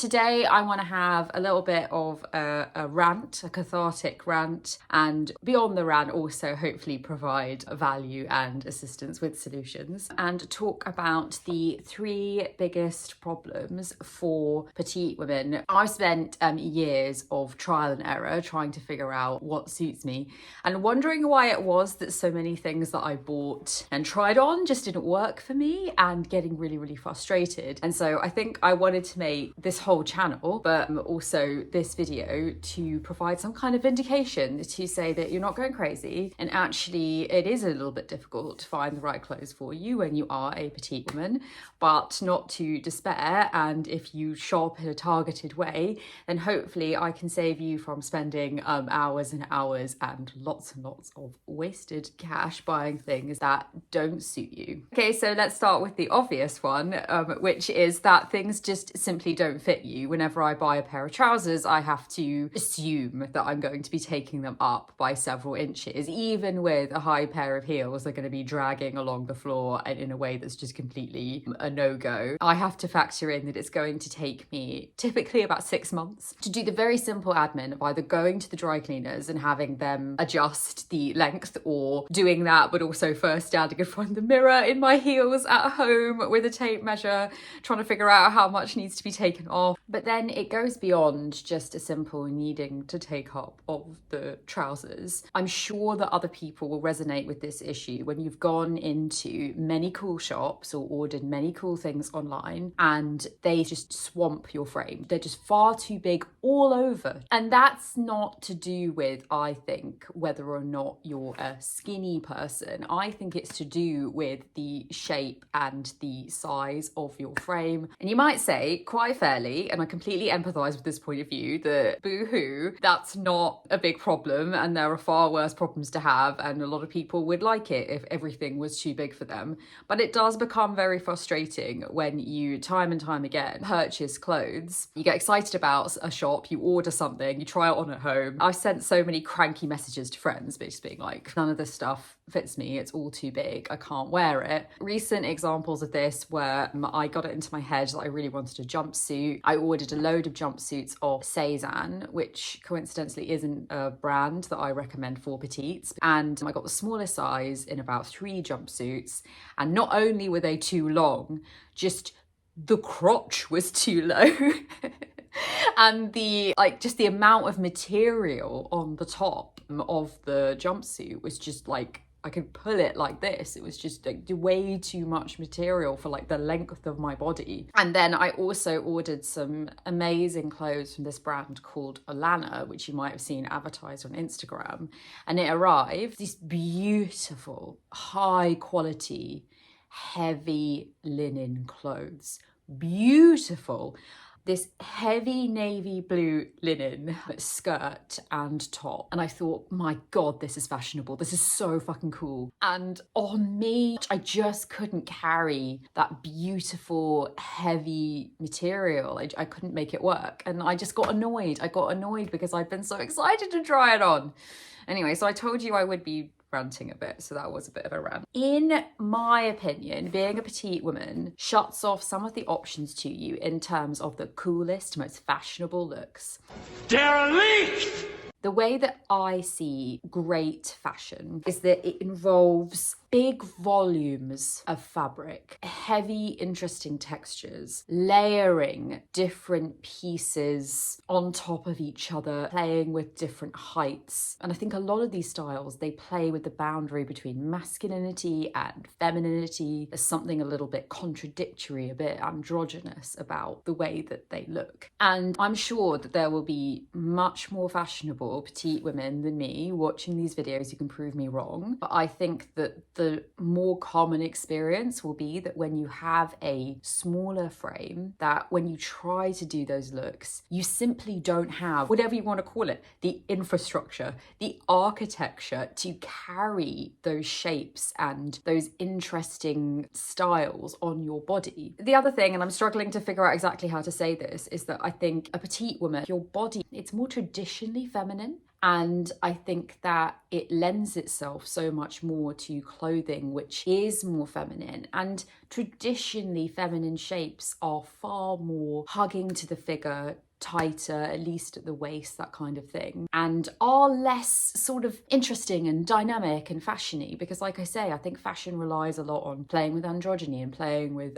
Today I want to have a little bit of a rant, a cathartic rant, and beyond the rant also hopefully provide value and assistance with solutions, and talk about the three biggest problems for petite women. I've spent years of trial and error trying to figure out what suits me and wondering why it was that so many things that I bought and tried on just didn't work for me, and getting really frustrated. And so I think I wanted to make this whole channel, but also this video, to provide some kind of indication to say that you're not going crazy, and actually it is a little bit difficult to find the right clothes for you when you are a petite woman, but not to despair. And if you shop in a targeted way, then hopefully I can save you from spending hours and hours and lots of wasted cash buying things that don't suit you. Okay, so let's start with the obvious one, which is that things just simply don't fit you. Whenever I buy a pair of trousers, I have to assume that I'm going to be taking them up by several inches. Even with a high pair of heels, they're going to be dragging along the floor and in a way that's just completely a no-go. I have to factor in that it's going to take me typically about 6 months to do the very simple admin of either going to the dry cleaners and having them adjust the length, or doing that but also first standing in front of the mirror in my heels at home with a tape measure, trying to figure out how much needs to be taken off. But then it goes beyond just a simple needing to take up of the trousers. I'm sure that other people will resonate with this issue when you've gone into many cool shops or ordered many cool things online and they just swamp your frame. They're just far too big all over. And that's not to do with, I think, whether or not you're a skinny person. I think it's to do with the shape and the size of your frame. And you might say, quite fairly, and I completely empathise with this point of view, that boo-hoo, that's not a big problem and there are far worse problems to have, and a lot of people would like it if everything was too big for them. But it does become very frustrating when you time and time again purchase clothes. You get excited about a shop, you order something, you try it on at home. I've sent so many cranky messages to friends just being like, none of this stuff fits me, it's all too big, I can't wear it. Recent examples of this were I got it into my head that I really wanted a jumpsuit. I ordered a load of jumpsuits off Cezanne, which coincidentally isn't a brand that I recommend for petites, and I got the smallest size in about 3 jumpsuits, and not only were they too long, just the crotch was too low. And the amount of material on the top of the jumpsuit was just like, I could pull it like this. It was just like way too much material for like the length of my body. And then I also ordered some amazing clothes from this brand called Alana, which you might have seen advertised on Instagram. And it arrived, these beautiful, high quality, heavy linen clothes. Beautiful. This heavy navy blue linen skirt and top. And I thought, my God, this is fashionable. This is so fucking cool. And on me, I just couldn't carry that beautiful, heavy material. I couldn't make it work. And I just got annoyed. I got annoyed because I'd been so excited to try it on. Anyway, so I told you I would be ranting a bit, so that was a bit of a rant. In my opinion, being a petite woman shuts off some of the options to you in terms of the coolest, most fashionable looks. Derelict! The way that I see great fashion is that it involves big volumes of fabric, heavy, interesting textures, layering different pieces on top of each other, playing with different heights. And I think a lot of these styles, they play with the boundary between masculinity and femininity. There's something a little bit contradictory, a bit androgynous about the way that they look. And I'm sure that there will be much more fashionable petite women than me watching these videos who can prove me wrong. But I think that the more common experience will be that when you have a smaller frame, that when you try to do those looks, you simply don't have, whatever you want to call it, the infrastructure, the architecture to carry those shapes and those interesting styles on your body. The other thing, and I'm struggling to figure out exactly how to say this, is that I think a petite woman, your body, it's more traditionally feminine. And I think that it lends itself so much more to clothing which is more feminine. And traditionally, feminine shapes are far more hugging to the figure, tighter, at least at the waist, that kind of thing, and are less sort of interesting and dynamic and fashiony, because like I say, I think fashion relies a lot on playing with androgyny and playing with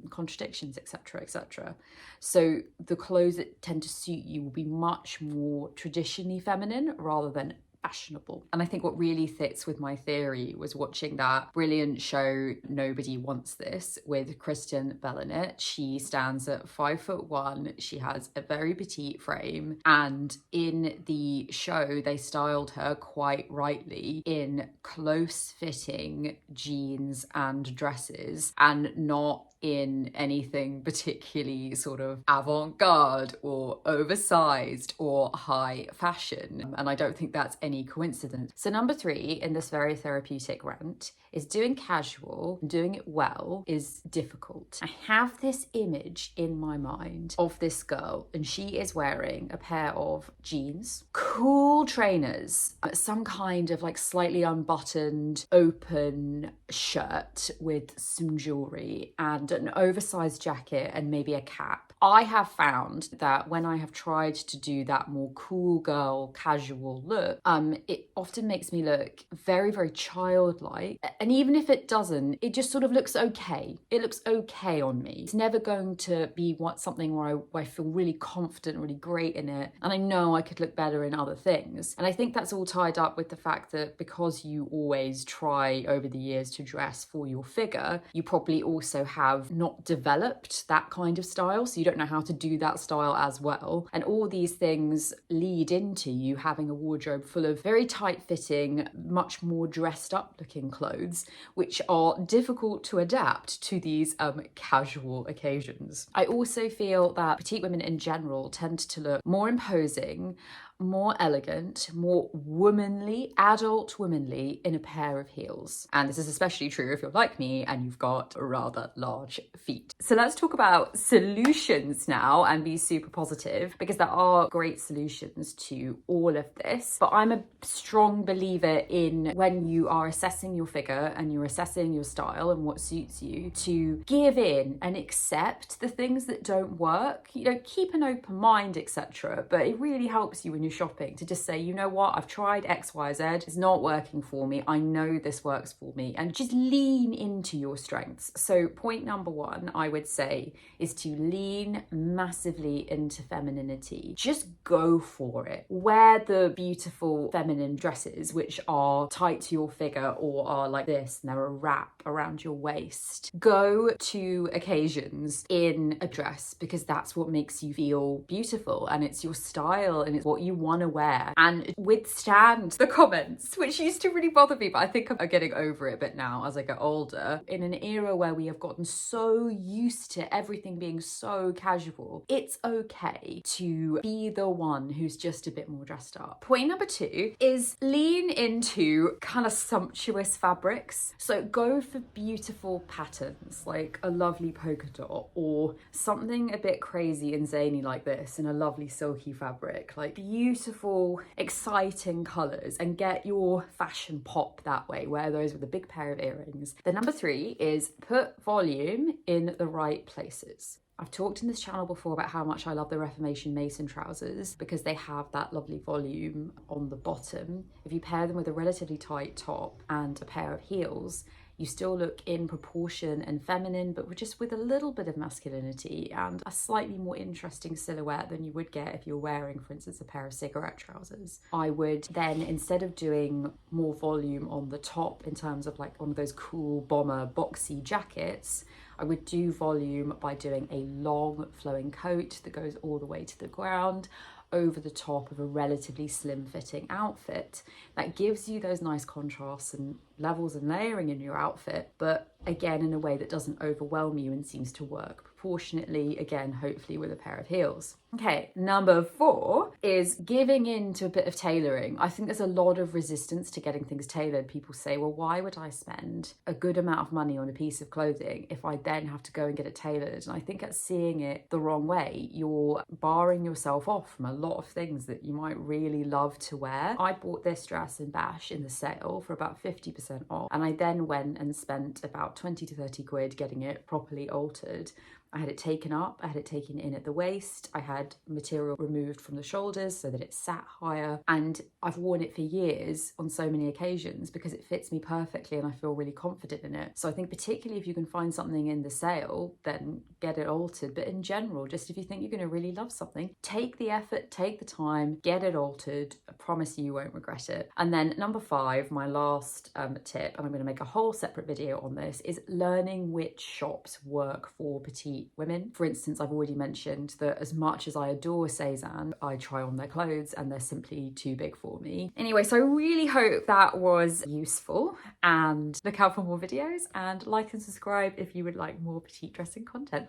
contradictions, etc, etc. So the clothes that tend to suit you will be much more traditionally feminine rather than fashionable. And I think what really fits with my theory was watching that brilliant show Nobody Wants This with Kristen Bell in it. She stands at 5'1". She has a very petite frame, and in the show they styled her quite rightly in close-fitting jeans and dresses, and not in anything particularly sort of avant-garde or oversized or high fashion. And I don't think that's any coincidence. So number 3 in this very therapeutic rant is doing casual, doing it well is difficult. I have this image in my mind of this girl, and she is wearing a pair of jeans, cool trainers, some kind of like slightly unbuttoned open shirt with some jewelry, and an oversized jacket and maybe a cap. I have found that when I have tried to do that more cool girl casual look, it often makes me look very, very childlike. And even if it doesn't, it just sort of looks okay. It looks okay on me. It's never going to be something where I feel really confident, really great in it. And I know I could look better in other things. And I think that's all tied up with the fact that because you always try over the years to dress for your figure, you probably also have not developed that kind of style. So you don't know how to do that style as well. And all these things lead into you having a wardrobe full of very tight-fitting, much more dressed up looking clothes, which are difficult to adapt to these casual occasions. I also feel that petite women in general tend to look more imposing, more elegant, more womanly, adult womanly in a pair of heels. And this is especially true if you're like me and you've got rather large feet. So let's talk about solutions now and be super positive, because there are great solutions to all of this. But I'm a strong believer in, when you are assessing your figure and you're assessing your style and what suits you, to give in and accept the things that don't work. You know, keep an open mind, etc. But it really helps you when you're shopping to just say, you know what, I've tried XYZ, it's not working for me, I know this works for me, and just lean into your strengths. So point number 1, I would say, is to lean massively into femininity. Just go for it. Wear the beautiful feminine dresses which are tight to your figure or are like this and they're a wrap around your waist. Go to occasions in a dress because that's what makes you feel beautiful, and it's your style and it's what you want to wear, and withstand the comments which used to really bother me, but I think I'm getting over it a bit now as I get older. In an era where we have gotten so used to everything being so casual, it's okay to be the one who's just a bit more dressed up. Point number 2 is lean into kind of sumptuous fabrics. So go for beautiful patterns like a lovely polka dot or something a bit crazy and zany like this in a lovely silky fabric. Like beautiful, exciting colours, and get your fashion pop that way. Wear those with a big pair of earrings. The number 3 is put volume in the right places. I've talked in this channel before about how much I love the Reformation Mason trousers because they have that lovely volume on the bottom. If you pair them with a relatively tight top and a pair of heels, you still look in proportion and feminine, but just with a little bit of masculinity and a slightly more interesting silhouette than you would get if you're wearing, for instance, a pair of cigarette trousers. I would then, instead of doing more volume on the top in terms of like one of those cool bomber boxy jackets, I would do volume by doing a long flowing coat that goes all the way to the ground over the top of a relatively slim fitting outfit. That gives you those nice contrasts and levels and layering in your outfit, but again in a way that doesn't overwhelm you and seems to work proportionately, again hopefully with a pair of heels. Okay, number 4 is giving in to a bit of tailoring. I think there's a lot of resistance to getting things tailored. People say, well, why would I spend a good amount of money on a piece of clothing if I then have to go and get it tailored? And I think that's seeing it the wrong way. You're barring yourself off from a lot of things that you might really love to wear. I bought this dress in Bash in the sale for about 50% off, and I then went and spent about 20 to 30 quid getting it properly altered. I had it taken up, I had it taken in at the waist, I had material removed from the shoulders so that it sat higher, and I've worn it for years on so many occasions because it fits me perfectly and I feel really confident in it. So I think particularly if you can find something in the sale, then get it altered. But in general, just if you think you're going to really love something, take the effort, take the time, get it altered. I promise you won't regret it. And then number 5, my last tip, and I'm going to make a whole separate video on this, is learning which shops work for petite women. For instance, I've already mentioned that as much as I adore Cezanne, I try on their clothes and they're simply too big for me. Anyway, so I really hope that was useful, and look out for more videos and like and subscribe if you would like more petite dressing content.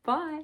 Bye.